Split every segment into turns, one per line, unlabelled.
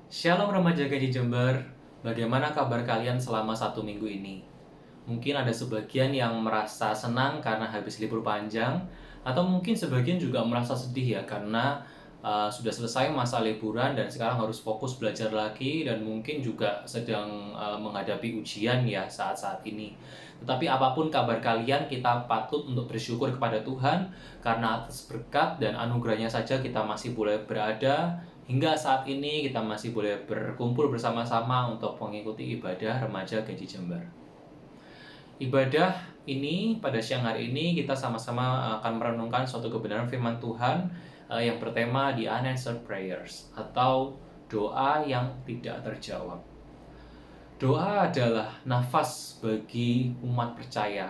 Shalom remaja Gaji Jember, bagaimana kabar kalian selama 1 minggu ini? Mungkin ada sebagian yang merasa senang karena habis libur panjang, atau mungkin sebagian juga merasa sedih ya karena sudah selesai masa liburan dan sekarang harus fokus belajar lagi dan mungkin juga sedang menghadapi ujian ya saat-saat ini. Tetapi apapun kabar kalian, kita patut untuk bersyukur kepada Tuhan karena atas berkat dan anugerahnya saja kita masih boleh berada. Hingga saat ini kita masih boleh berkumpul bersama-sama untuk mengikuti ibadah remaja Gaji Jember. Ibadah ini pada siang hari ini kita sama-sama akan merenungkan suatu kebenaran firman Tuhan yang bertema The Unanswered Prayers atau doa yang tidak terjawab. Doa adalah nafas bagi umat percaya.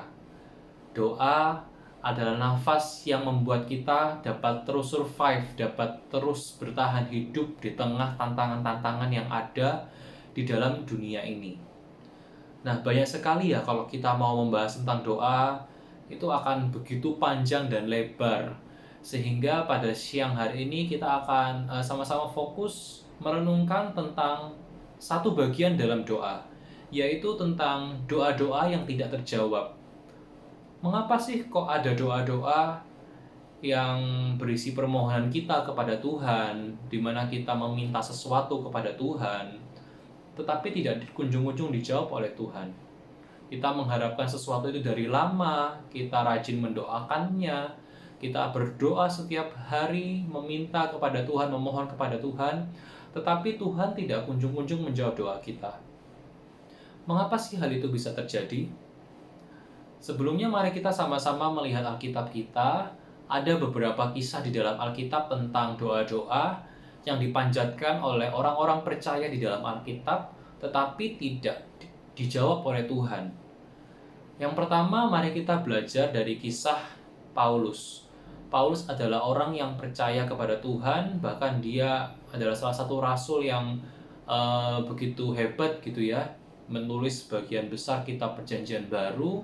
Doa adalah nafas yang membuat kita dapat terus survive, dapat terus bertahan hidup di tengah tantangan-tantangan yang ada di dalam dunia ini. Nah, banyak sekali ya kalau kita mau membahas tentang doa, itu akan begitu panjang dan lebar. Sehingga pada siang hari ini kita akan sama-sama fokus merenungkan tentang satu bagian dalam doa, yaitu tentang doa-doa yang tidak terjawab. Mengapa sih kok ada doa-doa yang berisi permohonan kita kepada Tuhan, di mana kita meminta sesuatu kepada Tuhan, tetapi tidak kunjung-kunjung dijawab oleh Tuhan? Kita mengharapkan sesuatu itu dari lama, kita rajin mendoakannya, kita berdoa setiap hari, meminta kepada Tuhan, memohon kepada Tuhan, tetapi Tuhan tidak kunjung-kunjung menjawab doa kita. Mengapa sih hal itu bisa terjadi? Sebelumnya mari kita sama-sama melihat Alkitab kita. Ada beberapa kisah di dalam Alkitab tentang doa-doa yang dipanjatkan oleh orang-orang percaya di dalam Alkitab, tetapi tidak dijawab oleh Tuhan. Yang pertama, mari kita belajar dari kisah Paulus. Paulus adalah orang yang percaya kepada Tuhan, bahkan dia adalah salah satu rasul yang begitu hebat gitu ya, menulis sebagian besar kitab Perjanjian Baru.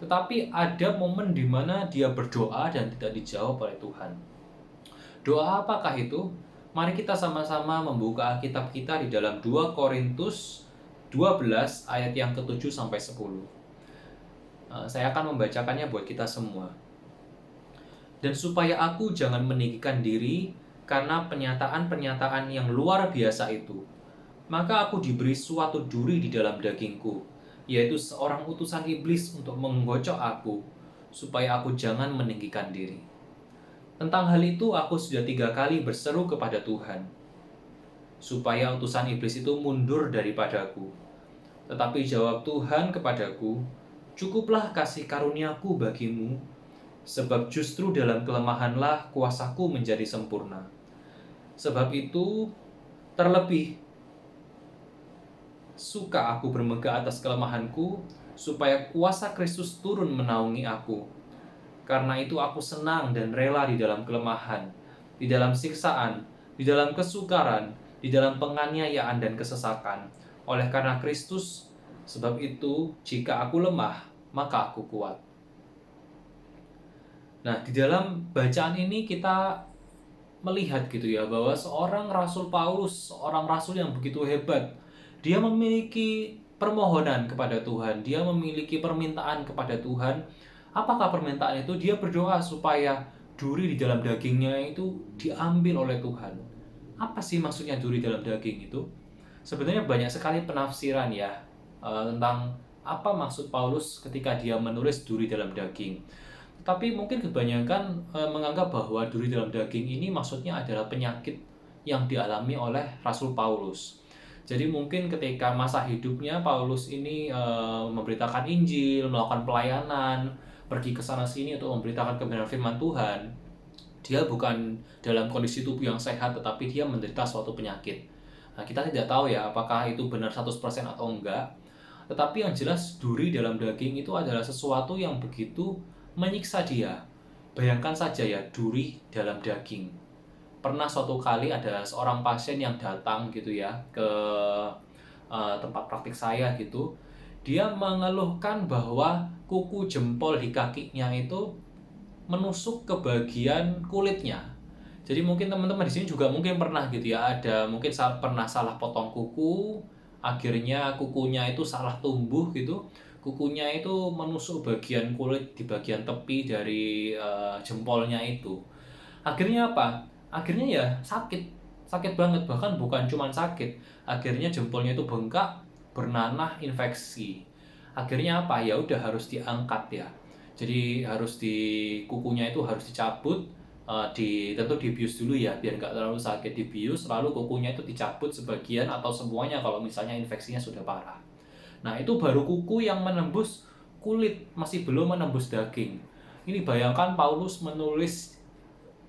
Tetapi ada momen di mana dia berdoa dan tidak dijawab oleh Tuhan. Doa apakah itu? Mari kita sama-sama membuka Alkitab kita di dalam 2 Korintus 12 ayat yang ke-7 sampai 10. Saya akan membacakannya buat kita semua. Dan supaya aku jangan meninggikan diri karena pernyataan-pernyataan yang luar biasa itu, maka aku diberi suatu duri di dalam dagingku, yaitu seorang utusan iblis untuk menggocok aku, supaya aku jangan meninggikan diri. Tentang hal itu aku sudah 3 kali berseru kepada Tuhan, supaya utusan iblis itu mundur daripadaku. Tetapi jawab Tuhan kepadaku, cukuplah kasih karuniaku bagimu, sebab justru dalam kelemahanlah kuasaku menjadi sempurna. Sebab itu, terlebih suka aku bermegah atas kelemahanku, supaya kuasa Kristus turun menaungi aku. Karena itu aku senang dan rela di dalam kelemahan, di dalam siksaan, di dalam kesukaran, di dalam penganiayaan dan kesesakan. Oleh karena Kristus, sebab itu jika aku lemah, maka aku kuat. Nah, di dalam bacaan ini kita melihat gitu ya, bahwa seorang Rasul Paulus, seorang Rasul yang begitu hebat, dia memiliki permohonan kepada Tuhan, dia memiliki permintaan kepada Tuhan. Apakah permintaan itu? Dia berdoa supaya duri di dalam dagingnya itu diambil oleh Tuhan. Apa sih maksudnya duri dalam daging itu? Sebenarnya banyak sekali penafsiran ya tentang apa maksud Paulus ketika dia menulis duri dalam daging. Tapi mungkin kebanyakan menganggap bahwa duri dalam daging ini maksudnya adalah penyakit yang dialami oleh Rasul Paulus. Jadi mungkin ketika masa hidupnya Paulus ini memberitakan Injil, melakukan pelayanan, pergi ke sana sini untuk memberitakan kebenaran firman Tuhan, dia bukan dalam kondisi tubuh yang sehat, tetapi dia menderita suatu penyakit. Nah, kita tidak tahu ya apakah itu benar 100% atau enggak. Tetapi yang jelas duri dalam daging itu adalah sesuatu yang begitu menyiksa dia. Bayangkan saja ya, duri dalam daging. Pernah suatu kali ada seorang pasien yang datang gitu ya ke tempat praktik saya gitu. Dia mengeluhkan bahwa kuku jempol di kakinya itu menusuk ke bagian kulitnya. Jadi mungkin teman-teman di sini juga mungkin pernah gitu ya, ada mungkin pernah salah potong kuku, akhirnya kukunya itu salah tumbuh gitu. Kukunya itu menusuk bagian kulit di bagian tepi dari jempolnya itu. Akhirnya apa? Akhirnya ya sakit, sakit banget, bahkan bukan cuma sakit. Akhirnya jempolnya itu bengkak, bernanah, infeksi. Akhirnya apa? Ya udah harus diangkat ya. Jadi harus kukunya itu harus dicabut, tentu dibius dulu ya biar nggak terlalu sakit, dibius lalu kukunya itu dicabut sebagian atau semuanya kalau misalnya infeksinya sudah parah. Nah itu baru kuku yang menembus kulit, masih belum menembus daging. Ini bayangkan Paulus menulis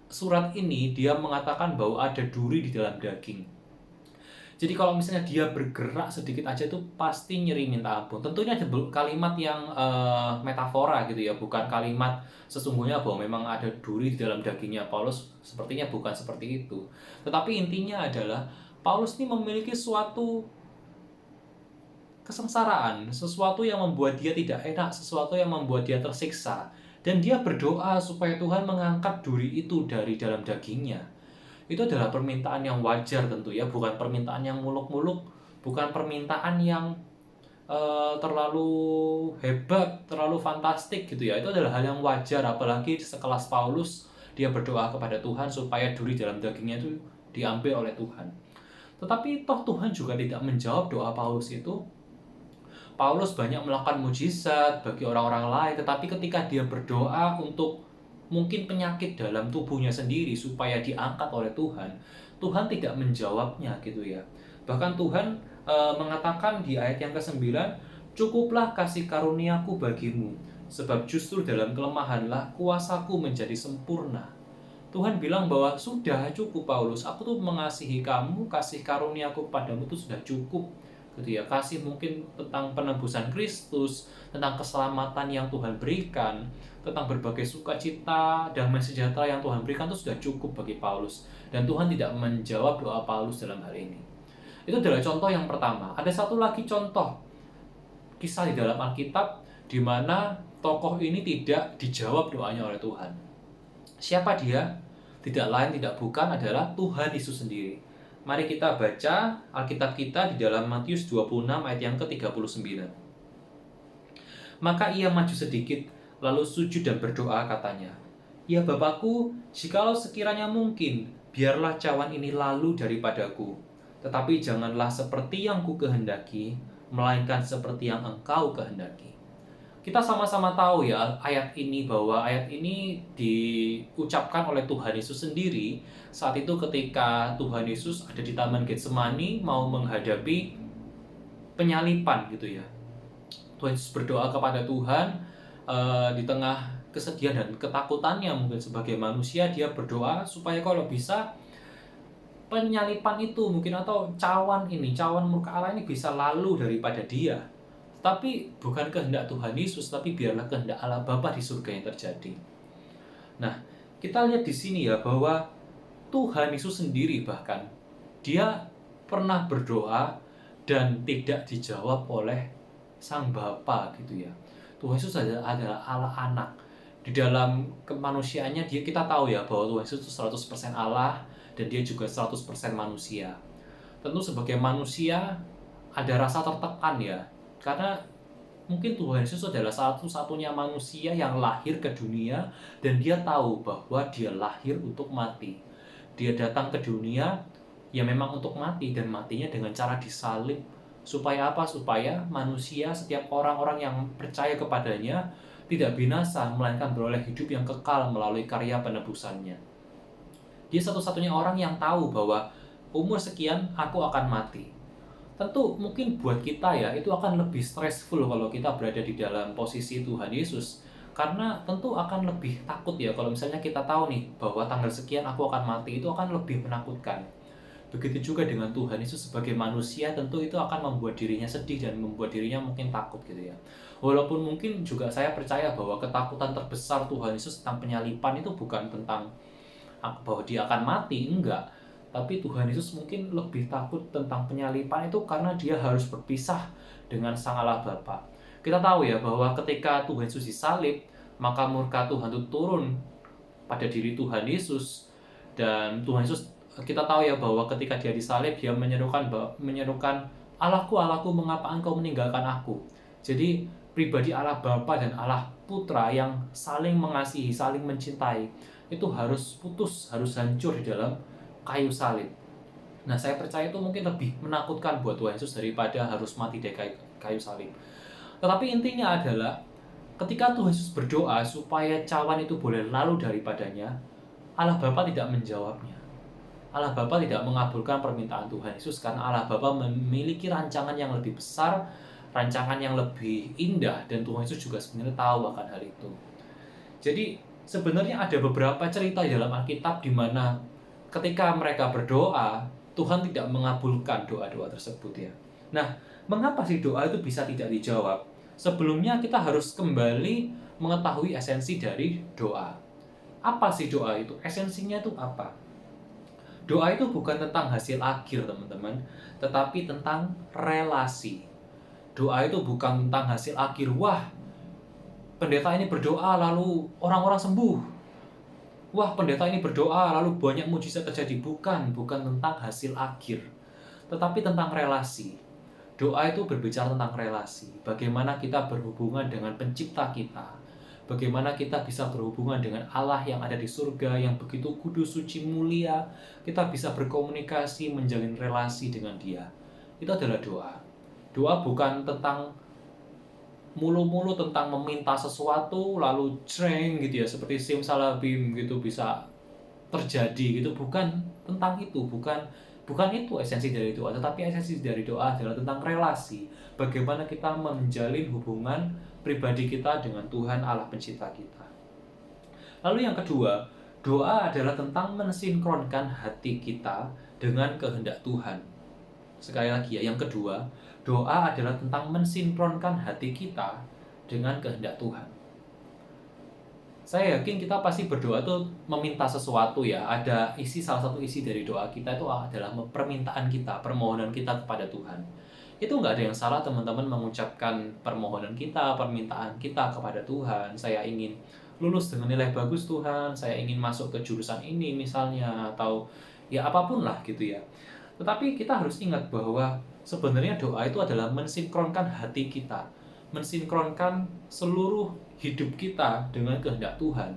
surat ini, dia mengatakan bahwa ada duri di dalam daging. Jadi kalau misalnya dia bergerak sedikit aja itu pasti nyeri minta ampun. Tentunya ada kalimat yang metafora gitu ya, bukan kalimat sesungguhnya bahwa memang ada duri di dalam dagingnya Paulus. Sepertinya bukan seperti itu. Tetapi intinya adalah Paulus ini memiliki suatu kesengsaraan, sesuatu yang membuat dia tidak enak, sesuatu yang membuat dia tersiksa. Dan dia berdoa supaya Tuhan mengangkat duri itu dari dalam dagingnya. Itu adalah permintaan yang wajar tentu ya, bukan permintaan yang muluk-muluk, bukan permintaan yang terlalu hebat, terlalu fantastik gitu ya. Itu adalah hal yang wajar, apalagi sekelas Paulus, dia berdoa kepada Tuhan supaya duri dalam dagingnya itu diambil oleh Tuhan. Tetapi toh Tuhan juga tidak menjawab doa Paulus itu. Paulus banyak melakukan mujizat bagi orang-orang lain, tetapi ketika dia berdoa untuk mungkin penyakit dalam tubuhnya sendiri supaya diangkat oleh Tuhan, Tuhan tidak menjawabnya gitu ya. Bahkan Tuhan mengatakan di ayat yang ke-9, "Cukuplah kasih karuniaku bagimu, sebab justru dalam kelemahanlah kuasaku menjadi sempurna." Tuhan bilang bahwa sudah cukup Paulus, aku tuh mengasihi kamu, kasih karuniaku padamu itu sudah cukup gitu ya. Kasih mungkin tentang penebusan Kristus, tentang keselamatan yang Tuhan berikan, tentang berbagai sukacita, damai sejahtera yang Tuhan berikan itu sudah cukup bagi Paulus. Dan Tuhan tidak menjawab doa Paulus dalam hal ini. Itu adalah contoh yang pertama. Ada satu lagi contoh kisah di dalam Alkitab di mana tokoh ini tidak dijawab doanya oleh Tuhan. Siapa dia? Tidak lain tidak bukan adalah Tuhan Yesus sendiri. Mari kita baca Alkitab kita di dalam Matius 26 ayat yang ke-39. Maka ia maju sedikit, lalu sujud dan berdoa katanya, "Ya Bapakku, jikalau sekiranya mungkin, biarlah cawan ini lalu daripadaku. Tetapi janganlah seperti yang ku kehendaki, melainkan seperti yang Engkau kehendaki." Kita sama-sama tahu ya ayat ini, bahwa ayat ini diucapkan oleh Tuhan Yesus sendiri saat itu ketika Tuhan Yesus ada di Taman Getsemani mau menghadapi penyalipan gitu ya. Tuhan Yesus berdoa kepada Tuhan di tengah kesedihan dan ketakutannya mungkin sebagai manusia, dia berdoa supaya kalau bisa penyalipan itu mungkin atau cawan murka Allah ini bisa lalu daripada dia. Tapi bukan kehendak Tuhan Yesus, tapi biarlah kehendak Allah Bapa di surga yang terjadi. Nah, kita lihat di sini ya bahwa Tuhan Yesus sendiri bahkan dia pernah berdoa dan tidak dijawab oleh Sang Bapa gitu ya. Tuhan Yesus adalah Allah anak. Di dalam kemanusiaannya kita tahu ya bahwa Tuhan Yesus itu 100% Allah dan dia juga 100% manusia. Tentu sebagai manusia ada rasa tertekan ya. Karena mungkin Tuhan Yesus adalah satu-satunya manusia yang lahir ke dunia dan dia tahu bahwa dia lahir untuk mati. Dia datang ke dunia ya memang untuk mati, dan matinya dengan cara disalib. Supaya apa? Supaya manusia, setiap orang-orang yang percaya kepadanya tidak binasa, melainkan beroleh hidup yang kekal melalui karya penebusannya. Dia satu-satunya orang yang tahu bahwa umur sekian aku akan mati. Tentu mungkin buat kita ya itu akan lebih stressful kalau kita berada di dalam posisi Tuhan Yesus, karena tentu akan lebih takut ya kalau misalnya kita tahu nih bahwa tanggal sekian aku akan mati, itu akan lebih menakutkan. Begitu juga dengan Tuhan Yesus sebagai manusia, tentu itu akan membuat dirinya sedih dan membuat dirinya mungkin takut gitu ya. Walaupun mungkin juga saya percaya bahwa ketakutan terbesar Tuhan Yesus tentang penyalipan itu bukan tentang bahwa dia akan mati, enggak. Tapi Tuhan Yesus mungkin lebih takut tentang penyalipan itu karena dia harus berpisah dengan Sang Allah Bapa. Kita tahu ya bahwa ketika Tuhan Yesus disalib, maka murka Tuhan itu turun pada diri Tuhan Yesus. Dan Tuhan Yesus, kita tahu ya bahwa ketika dia disalib, dia menyerukan Allahku, Allahku, mengapa engkau meninggalkan aku. Jadi pribadi Allah Bapa dan Allah Putra yang saling mengasihi, saling mencintai, itu harus putus, harus hancur di dalam kayu salib. Nah, saya percaya itu mungkin lebih menakutkan buat Tuhan Yesus daripada harus mati di kayu salib. Tetapi intinya adalah ketika Tuhan Yesus berdoa supaya cawan itu boleh lalu daripadanya, Allah Bapa tidak menjawabnya. Allah Bapa tidak mengabulkan permintaan Tuhan Yesus karena Allah Bapa memiliki rancangan yang lebih besar, rancangan yang lebih indah, dan Tuhan Yesus juga sebenarnya tahu akan hal itu. Jadi sebenarnya ada beberapa cerita di dalam Alkitab di mana ketika mereka berdoa, Tuhan tidak mengabulkan doa-doa tersebut ya. Nah, mengapa sih doa itu bisa tidak dijawab? Sebelumnya kita harus kembali mengetahui esensi dari doa. Apa sih doa itu? Esensinya itu apa? Doa itu bukan tentang hasil akhir, teman-teman, tetapi tentang relasi. Doa itu bukan tentang hasil akhir. Wah, pendeta ini berdoa lalu orang-orang sembuh. Wah, pendeta ini berdoa lalu banyak mujizat terjadi. Bukan tentang hasil akhir, tetapi tentang relasi. Doa itu berbicara tentang relasi. Bagaimana kita berhubungan dengan pencipta kita. Bagaimana kita bisa berhubungan dengan Allah yang ada di surga, yang begitu kudus, suci, mulia. Kita bisa berkomunikasi, menjalin relasi dengan dia. Itu adalah doa. Doa bukan tentang mulu-mulu tentang meminta sesuatu, lalu ceng gitu ya, seperti simsalabim gitu bisa terjadi gitu. Bukan tentang itu, bukan itu esensi dari doa. Tetapi esensi dari doa adalah tentang relasi. Bagaimana kita menjalin hubungan pribadi kita dengan Tuhan Allah pencipta kita. Lalu yang kedua, doa adalah tentang mensinkronkan hati kita dengan kehendak Tuhan. Sekali lagi ya, yang kedua, doa adalah tentang mensinkronkan hati kita dengan kehendak Tuhan. Saya yakin kita pasti berdoa tuh meminta sesuatu ya. Salah satu isi dari doa kita itu adalah permintaan kita, permohonan kita kepada Tuhan. Itu nggak ada yang salah teman-teman mengucapkan permohonan kita, permintaan kita kepada Tuhan. Saya ingin lulus dengan nilai bagus Tuhan, saya ingin masuk ke jurusan ini misalnya, atau ya apapun lah gitu ya. Tetapi kita harus ingat bahwa sebenarnya doa itu adalah mensinkronkan hati kita, mensinkronkan seluruh hidup kita dengan kehendak Tuhan.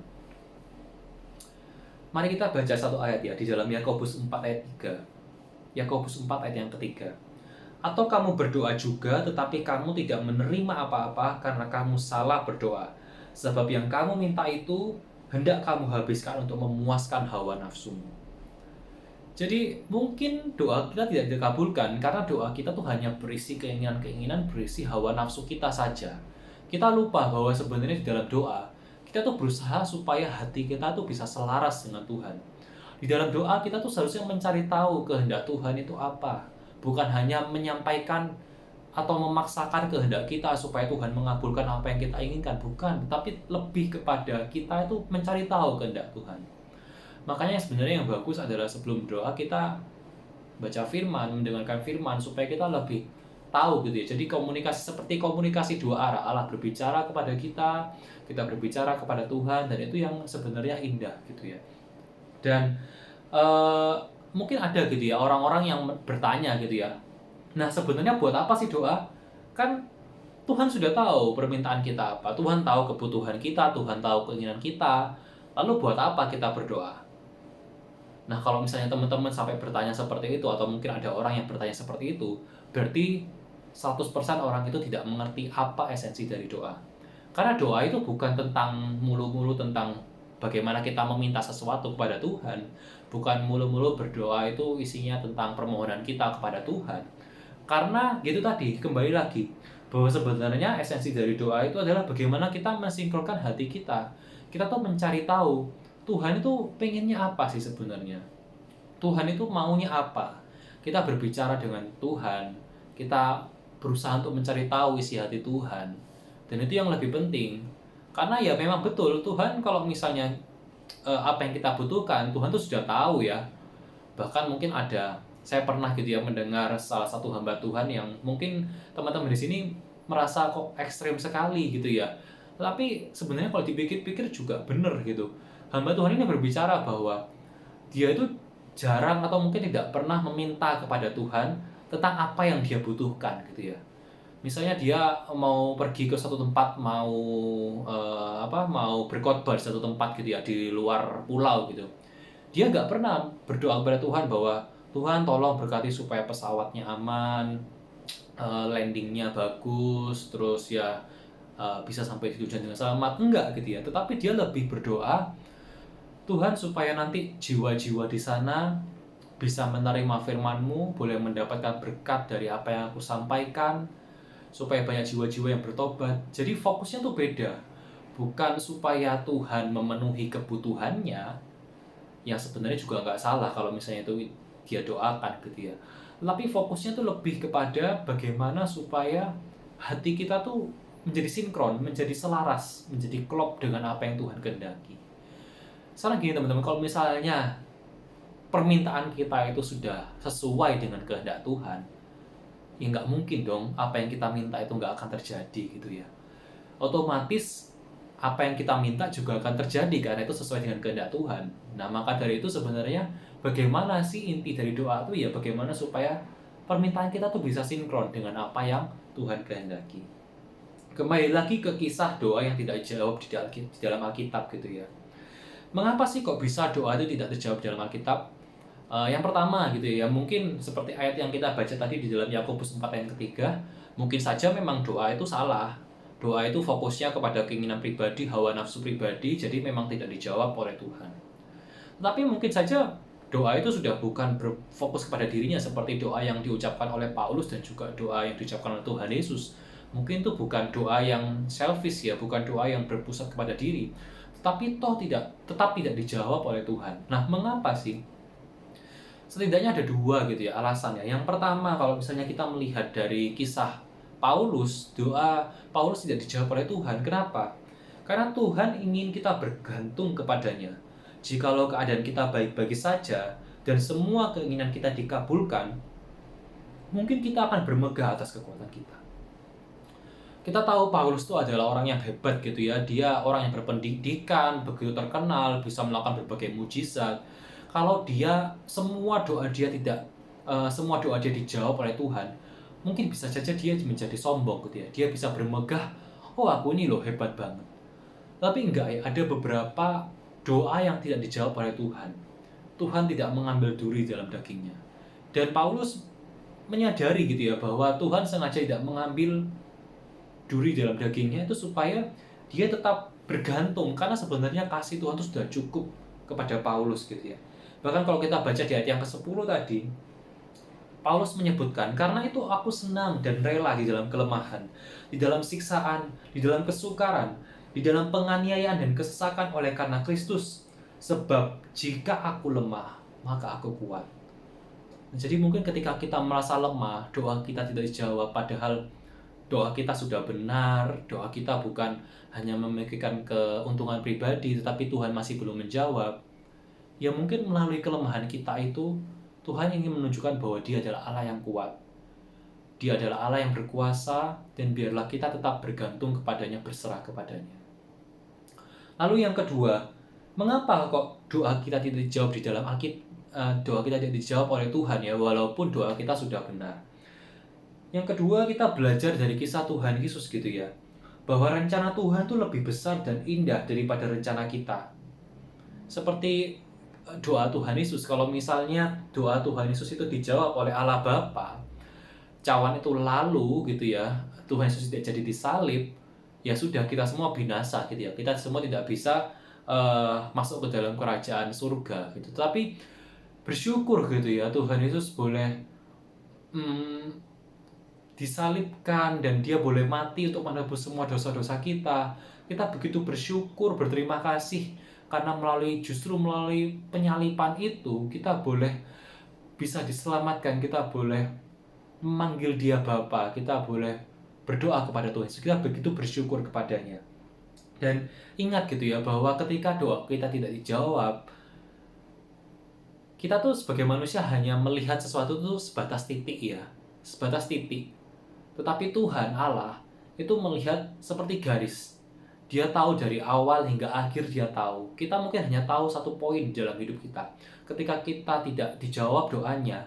Mari kita baca satu ayat ya di dalam Yakobus 4 ayat 3. Yakobus 4 ayat yang ketiga. Atau kamu berdoa juga, tetapi kamu tidak menerima apa-apa karena kamu salah berdoa. Sebab yang kamu minta itu hendak kamu habiskan untuk memuaskan hawa nafsumu. Jadi mungkin doa kita tidak dikabulkan karena doa kita tuh hanya berisi keinginan-keinginan, berisi hawa nafsu kita saja. Kita lupa bahwa sebenarnya di dalam doa, kita tuh berusaha supaya hati kita tuh bisa selaras dengan Tuhan. Di dalam doa kita tuh seharusnya mencari tahu kehendak Tuhan itu apa. Bukan hanya menyampaikan atau memaksakan kehendak kita supaya Tuhan mengabulkan apa yang kita inginkan. Bukan, tapi lebih kepada kita itu mencari tahu kehendak Tuhan. Makanya sebenarnya yang bagus adalah sebelum berdoa kita baca firman, mendengarkan firman supaya kita lebih tahu gitu ya. Jadi seperti komunikasi dua arah. Allah berbicara kepada kita berbicara kepada Tuhan, dan itu yang sebenarnya indah gitu ya. Dan mungkin ada gitu ya orang-orang yang bertanya gitu ya. Nah, sebenarnya buat apa sih doa? Kan Tuhan sudah tahu permintaan kita apa. Tuhan tahu kebutuhan kita, Tuhan tahu keinginan kita. Lalu buat apa kita berdoa? Nah, kalau misalnya teman-teman sampai bertanya seperti itu, atau mungkin ada orang yang bertanya seperti itu, berarti 100% orang itu tidak mengerti apa esensi dari doa. Karena doa itu bukan tentang mulu-mulu tentang bagaimana kita meminta sesuatu kepada Tuhan. Bukan mulu-mulu berdoa itu isinya tentang permohonan kita kepada Tuhan. Karena gitu tadi, kembali lagi, bahwa sebenarnya esensi dari doa itu adalah bagaimana kita mensinkronkan hati kita. Kita tuh mencari tahu, Tuhan itu pengennya apa sih sebenarnya? Tuhan itu maunya apa? Kita berbicara dengan Tuhan, kita berusaha untuk mencari tahu isi hati Tuhan. Dan itu yang lebih penting. Karena ya memang betul, Tuhan kalau misalnya apa yang kita butuhkan, Tuhan tuh sudah tahu ya. Bahkan mungkin saya pernah gitu ya mendengar salah satu hamba Tuhan yang mungkin teman-teman di sini merasa kok ekstrim sekali gitu ya. Tapi sebenarnya kalau dipikir-pikir juga benar gitu. Hamba Tuhan ini berbicara bahwa dia itu jarang atau mungkin tidak pernah meminta kepada Tuhan tentang apa yang dia butuhkan gitu ya. Misalnya dia mau pergi ke satu tempat, mau berkhotbah di satu tempat gitu ya, di luar pulau gitu. Dia nggak pernah berdoa kepada Tuhan bahwa Tuhan tolong berkati supaya pesawatnya aman, landingnya bagus, terus ya bisa sampai di tujuan dengan selamat. Enggak gitu ya. Tetapi dia lebih berdoa Tuhan supaya nanti jiwa-jiwa di sana bisa menerima firman-Mu, boleh mendapatkan berkat dari apa yang aku sampaikan, supaya banyak jiwa-jiwa yang bertobat. Jadi fokusnya tuh beda. Bukan supaya Tuhan memenuhi kebutuhannya, yang sebenarnya juga nggak salah kalau misalnya itu dia doakan gitu ya. Tapi fokusnya tuh lebih kepada bagaimana supaya hati kita tuh menjadi sinkron, menjadi selaras, menjadi klop dengan apa yang Tuhan kehendaki. Sekarang gini teman-teman, kalau misalnya permintaan kita itu sudah sesuai dengan kehendak Tuhan, ya nggak mungkin dong apa yang kita minta itu nggak akan terjadi gitu ya. Otomatis apa yang kita minta juga akan terjadi karena itu sesuai dengan kehendak Tuhan. Nah maka dari itu sebenarnya bagaimana sih inti dari doa itu ya bagaimana supaya permintaan kita tuh bisa sinkron dengan apa yang Tuhan kehendaki. Kembali lagi ke kisah doa yang tidak dijawab di dalam Alkitab gitu ya. Mengapa sih kok bisa doa itu tidak terjawab dalam Alkitab? Yang pertama gitu ya, mungkin seperti ayat yang kita baca tadi di dalam Yakobus 4 ayat ketiga, mungkin saja memang doa itu salah. Doa itu fokusnya kepada keinginan pribadi, hawa nafsu pribadi, jadi memang tidak dijawab oleh Tuhan. Tapi mungkin saja doa itu sudah bukan berfokus kepada dirinya seperti doa yang diucapkan oleh Paulus dan juga doa yang diucapkan oleh Tuhan Yesus. Mungkin itu bukan doa yang selfish ya, bukan doa yang berpusat kepada diri. Tetapi tetap tidak dijawab oleh Tuhan. Nah, mengapa sih? Setidaknya ada dua gitu ya alasannya. Yang pertama, kalau misalnya kita melihat dari kisah Paulus, doa Paulus tidak dijawab oleh Tuhan. Kenapa? Karena Tuhan ingin kita bergantung kepadanya. Jikalau keadaan kita baik-baik saja dan semua keinginan kita dikabulkan, mungkin kita akan bermegah atas kekuatan kita. Kita tahu Paulus itu adalah orang yang hebat gitu ya. Dia orang yang berpendidikan, begitu terkenal, bisa melakukan berbagai mujizat. Kalau semua doa dia dijawab oleh Tuhan, mungkin bisa saja dia menjadi sombong gitu ya. Dia bisa bermegah, oh aku ini loh hebat banget. Tapi enggak ya, ada beberapa doa yang tidak dijawab oleh Tuhan. Tuhan tidak mengambil duri dalam dagingnya. Dan Paulus menyadari gitu ya bahwa Tuhan sengaja tidak mengambil duri dalam dagingnya itu supaya dia tetap bergantung, karena sebenarnya kasih Tuhan itu sudah cukup kepada Paulus gitu ya. Bahkan kalau kita baca di ayat yang ke-10 tadi, Paulus menyebutkan, karena itu aku senang dan rela di dalam kelemahan, di dalam siksaan, di dalam kesukaran, di dalam penganiayaan dan kesesakan oleh karena Kristus. Sebab jika aku lemah, maka aku kuat. Jadi mungkin ketika kita merasa lemah, doa kita tidak dijawab, padahal doa kita sudah benar, doa kita bukan hanya memikirkan keuntungan pribadi, tetapi Tuhan masih belum menjawab. Ya mungkin melalui kelemahan kita itu, Tuhan ingin menunjukkan bahwa Dia adalah Allah yang kuat. Dia adalah Allah yang berkuasa, dan biarlah kita tetap bergantung kepadanya, berserah kepadanya. Lalu yang kedua, mengapa kok doa kita tidak dijawab di dalam doa kita tidak dijawab oleh Tuhan ya, walaupun doa kita sudah benar? Yang kedua, kita belajar dari kisah Tuhan Yesus gitu ya, bahwa rencana Tuhan itu lebih besar dan indah daripada rencana kita. Seperti doa Tuhan Yesus, kalau misalnya doa Tuhan Yesus itu dijawab oleh Allah Bapa, cawan itu lalu gitu ya, Tuhan Yesus tidak jadi disalib, ya sudah kita semua binasa gitu ya, kita semua tidak bisa masuk ke dalam kerajaan surga gitu. Tapi bersyukur gitu ya, Tuhan Yesus boleh disalibkan dan dia boleh mati untuk menebus semua dosa-dosa kita. Kita begitu bersyukur, berterima kasih karena justru melalui penyalipan itu kita boleh bisa diselamatkan, kita boleh memanggil dia Bapa, kita boleh berdoa kepada Tuhan. Kita begitu bersyukur kepadanya. Dan ingat gitu ya bahwa ketika doa kita tidak dijawab, kita tuh sebagai manusia hanya melihat sesuatu tuh sebatas titik ya, sebatas titik. Tetapi Tuhan Allah itu melihat seperti garis. Dia tahu dari awal hingga akhir, dia tahu. Kita mungkin hanya tahu satu poin dalam hidup kita. Ketika kita tidak dijawab doanya,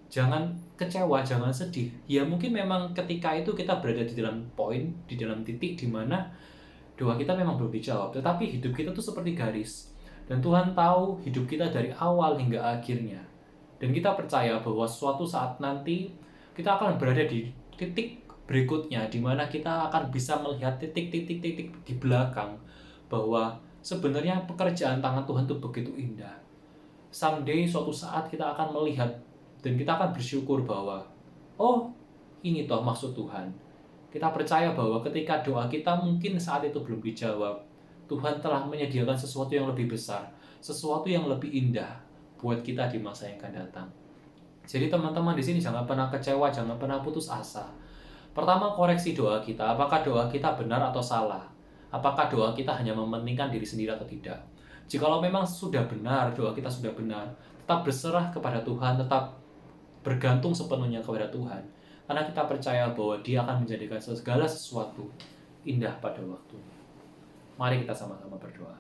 jangan kecewa, jangan sedih. Ya mungkin memang ketika itu kita berada di dalam poin, di dalam titik di mana doa kita memang belum dijawab. Tetapi hidup kita tuh seperti garis. Dan Tuhan tahu hidup kita dari awal hingga akhirnya. Dan kita percaya bahwa suatu saat nanti kita akan berada di titik berikutnya di mana kita akan bisa melihat titik-titik-titik di belakang bahwa sebenarnya pekerjaan tangan Tuhan itu begitu indah. Someday suatu saat kita akan melihat dan kita akan bersyukur bahwa oh, ini toh maksud Tuhan. Kita percaya bahwa ketika doa kita mungkin saat itu belum dijawab, Tuhan telah menyediakan sesuatu yang lebih besar, sesuatu yang lebih indah buat kita di masa yang akan datang. Jadi teman-teman di sini jangan pernah kecewa, jangan pernah putus asa. Pertama, koreksi doa kita, apakah doa kita benar atau salah? Apakah doa kita hanya mementingkan diri sendiri atau tidak? Jikalau memang sudah benar, doa kita sudah benar, tetap berserah kepada Tuhan, tetap bergantung sepenuhnya kepada Tuhan. Karena kita percaya bahwa Dia akan menjadikan segala sesuatu indah pada waktunya. Mari kita sama-sama berdoa.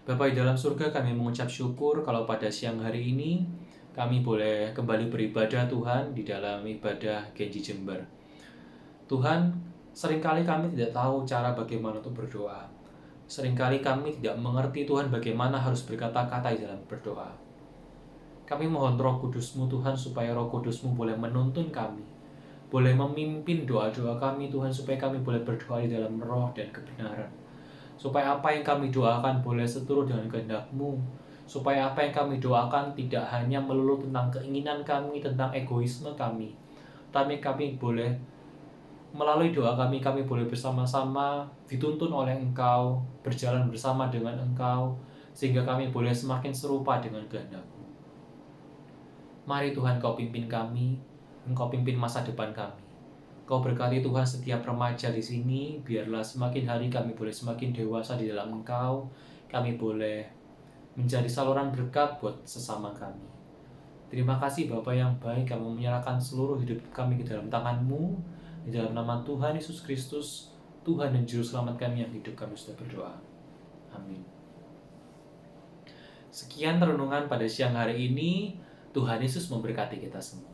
Bapa di dalam surga, kami mengucap syukur kalau pada siang hari ini kami boleh kembali beribadah Tuhan di dalam ibadah Genji Jember. Tuhan, seringkali kami tidak tahu cara bagaimana untuk berdoa. Seringkali kami tidak mengerti Tuhan bagaimana harus berkata-kata di dalam berdoa. Kami mohon Roh Kudus-Mu Tuhan supaya Roh Kudus-Mu boleh menuntun kami, boleh memimpin doa-doa kami Tuhan, supaya kami boleh berdoa di dalam roh dan kebenaran. Supaya apa yang kami doakan boleh seturut dengan kehendak-Mu, supaya apa yang kami doakan tidak hanya melulu tentang keinginan kami, tentang egoisme kami, tapi kami boleh melalui doa kami boleh bersama-sama dituntun oleh Engkau, berjalan bersama dengan Engkau, sehingga kami boleh semakin serupa dengan kehendak-Mu. Mari Tuhan Kau pimpin kami, Engkau pimpin masa depan kami. Kau berkati Tuhan setiap remaja di sini, biarlah semakin hari kami boleh semakin dewasa di dalam Engkau, kami boleh menjadi saluran berkat buat sesama kami. Terima kasih Bapa yang baik, kami menyerahkan seluruh hidup kami ke dalam tangan-Mu, di dalam nama Tuhan Yesus Kristus, Tuhan dan Juru Selamat kami yang hidup, kami sudah berdoa. Amin. Sekian renungan pada siang hari ini. Tuhan Yesus memberkati kita semua.